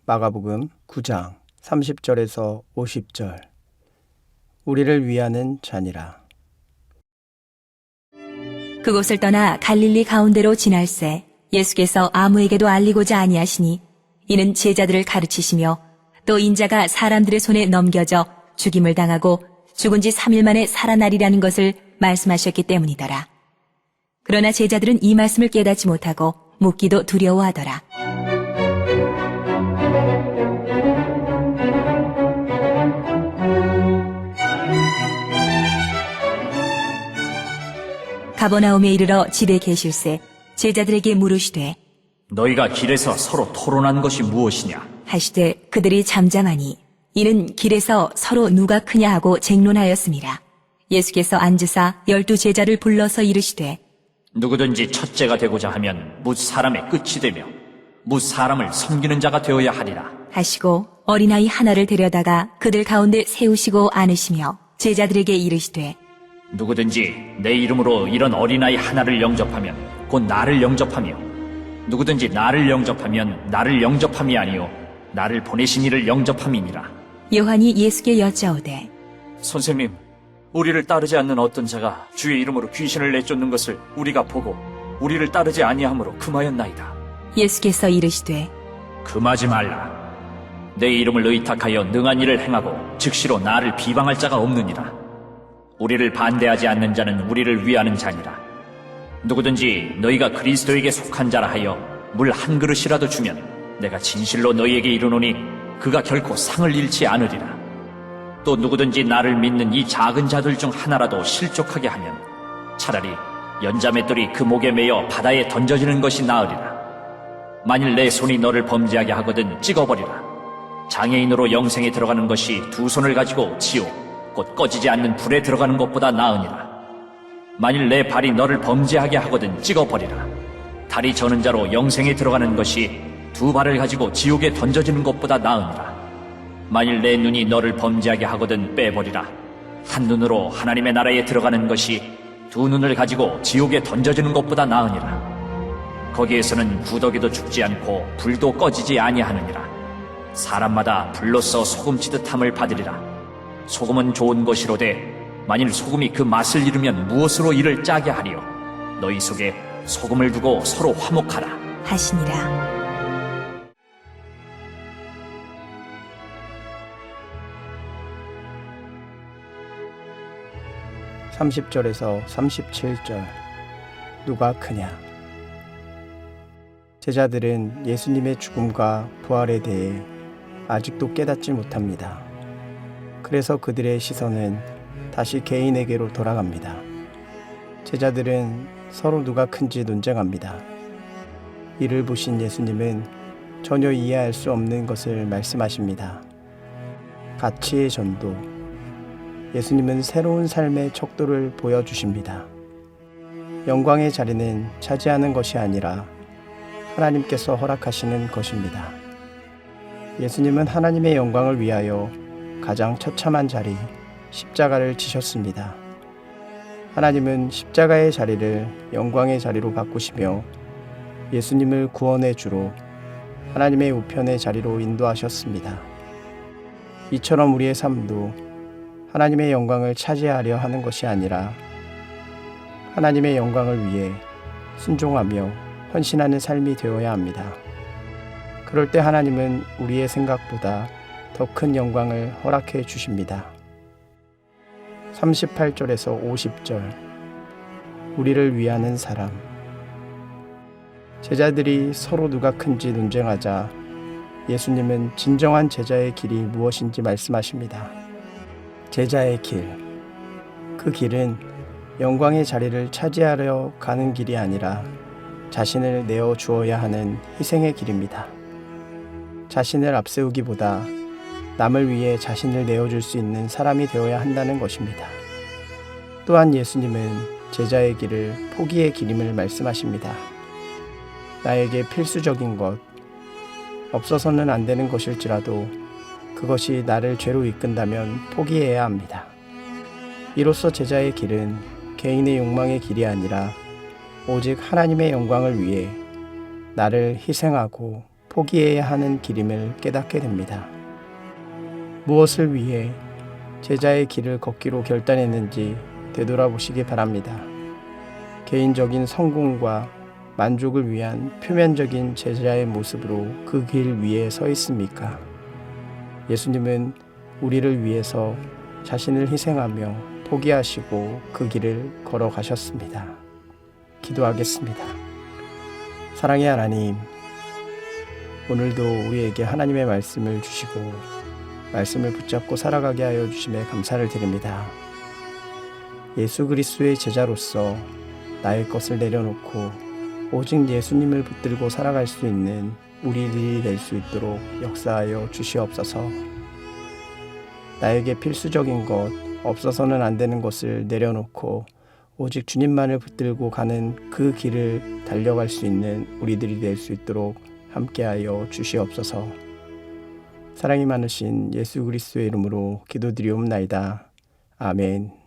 마가복음 9장 30절에서 50절. 우리를 위하는 잔이라. 그곳을 떠나 갈릴리 가운데로 지날새 예수께서 아무에게도 알리고자 아니하시니 이는 제자들을 가르치시며 또 인자가 사람들의 손에 넘겨져 죽임을 당하고 죽은 지 3일 만에 살아나리라는 것을 말씀하셨기 때문이더라. 그러나 제자들은 이 말씀을 깨닫지 못하고 묻기도 두려워하더라. 가버나움에 이르러 집에 계실새 제자들에게 물으시되 너희가 길에서 서로 토론한 것이 무엇이냐? 하시되 그들이 잠잠하니 이는 길에서 서로 누가 크냐 하고 쟁론하였습니다. 예수께서 앉으사 12 제자를 불러서 이르시되 누구든지 첫째가 되고자 하면 뭇 사람의 끝이 되며 뭇 사람을 섬기는 자가 되어야 하리라. 하시고 어린아이 하나를 데려다가 그들 가운데 세우시고 안으시며 제자들에게 이르시되 누구든지 내 이름으로 이런 어린아이 하나를 영접하면 곧 나를 영접하며 누구든지 나를 영접하면 나를 영접함이 아니요 나를 보내신 이를 영접함이니라. 요한이 예수께 여짜오되 선생님, 우리를 따르지 않는 어떤 자가 주의 이름으로 귀신을 내쫓는 것을 우리가 보고 우리를 따르지 아니하므로 금하였나이다. 예수께서 이르시되 금하지 말라. 내 이름을 의탁하여 능한 일을 행하고 즉시로 나를 비방할 자가 없느니라. 우리를 반대하지 않는 자는 우리를 위하는 자니라. 누구든지 너희가 그리스도에게 속한 자라 하여 물 한 그릇이라도 주면 내가 진실로 너희에게 이르노니 그가 결코 상을 잃지 않으리라. 또 누구든지 나를 믿는 이 작은 자들 중 하나라도 실족하게 하면 차라리 연자맷돌이 그 목에 매여 바다에 던져지는 것이 나으리라. 만일 내 손이 너를 범죄하게 하거든 찍어버리라. 장애인으로 영생에 들어가는 것이 두 손을 가지고 지옥 곧 꺼지지 않는 불에 들어가는 것보다 나으니라. 만일 내 발이 너를 범죄하게 하거든 찍어버리라. 다리 저는 자로 영생에 들어가는 것이 두 발을 가지고 지옥에 던져지는 것보다 나으니라. 만일 내 눈이 너를 범죄하게 하거든 빼버리라. 한 눈으로 하나님의 나라에 들어가는 것이 두 눈을 가지고 지옥에 던져지는 것보다 나으니라. 거기에서는 구더기도 죽지 않고 불도 꺼지지 아니하느니라. 사람마다 불로써 소금치듯함을 받으리라. 소금은 좋은 것이로되 만일 소금이 그 맛을 잃으면 무엇으로 이를 짜게 하리요? 너희 속에 소금을 두고 서로 화목하라. 하시니라. 30절에서 37절. 누가 크냐? 제자들은 예수님의 죽음과 부활에 대해 아직도 깨닫지 못합니다. 그래서 그들의 시선은 다시 개인에게로 돌아갑니다. 제자들은 서로 누가 큰지 논쟁합니다. 이를 보신 예수님은 전혀 이해할 수 없는 것을 말씀하십니다. 가치의 전도. 예수님은 새로운 삶의 척도를 보여주십니다. 영광의 자리는 차지하는 것이 아니라 하나님께서 허락하시는 것입니다. 예수님은 하나님의 영광을 위하여 가장 처참한 자리, 십자가를 지셨습니다. 하나님은 십자가의 자리를 영광의 자리로 바꾸시며 예수님을 구원의 주로 하나님의 우편의 자리로 인도하셨습니다. 이처럼 우리의 삶도 하나님의 영광을 차지하려 하는 것이 아니라 하나님의 영광을 위해 순종하며 헌신하는 삶이 되어야 합니다. 그럴 때 하나님은 우리의 생각보다 더 큰 영광을 허락해 주십니다. 38절에서 50절. 우리를 위하는 사람. 제자들이 서로 누가 큰지 논쟁하자 예수님은 진정한 제자의 길이 무엇인지 말씀하십니다. 제자의 길. 그 길은 영광의 자리를 차지하려 가는 길이 아니라 자신을 내어 주어야 하는 희생의 길입니다. 자신을 앞세우기보다 남을 위해 자신을 내어줄 수 있는 사람이 되어야 한다는 것입니다. 또한 예수님은 제자의 길을 포기의 길임을 말씀하십니다. 나에게 필수적인 것, 없어서는 안 되는 것일지라도 그것이 나를 죄로 이끈다면 포기해야 합니다. 이로써 제자의 길은 개인의 욕망의 길이 아니라 오직 하나님의 영광을 위해 나를 희생하고 포기해야 하는 길임을 깨닫게 됩니다. 무엇을 위해 제자의 길을 걷기로 결단했는지 되돌아보시기 바랍니다. 개인적인 성공과 만족을 위한 표면적인 제자의 모습으로 그 길 위에 서 있습니까? 예수님은 우리를 위해서 자신을 희생하며 포기하시고 그 길을 걸어가셨습니다. 기도하겠습니다. 사랑의 하나님, 오늘도 우리에게 하나님의 말씀을 주시고 말씀을 붙잡고 살아가게 하여 주심에 감사를 드립니다. 예수 그리스도의 제자로서 나의 것을 내려놓고 오직 예수님을 붙들고 살아갈 수 있는 우리들이 될 수 있도록 역사하여 주시옵소서. 나에게 필수적인 것, 없어서는 안 되는 것을 내려놓고 오직 주님만을 붙들고 가는 그 길을 달려갈 수 있는 우리들이 될 수 있도록 함께하여 주시옵소서. 사랑이 많으신 예수 그리스도의 이름으로 기도드리옵나이다. 아멘.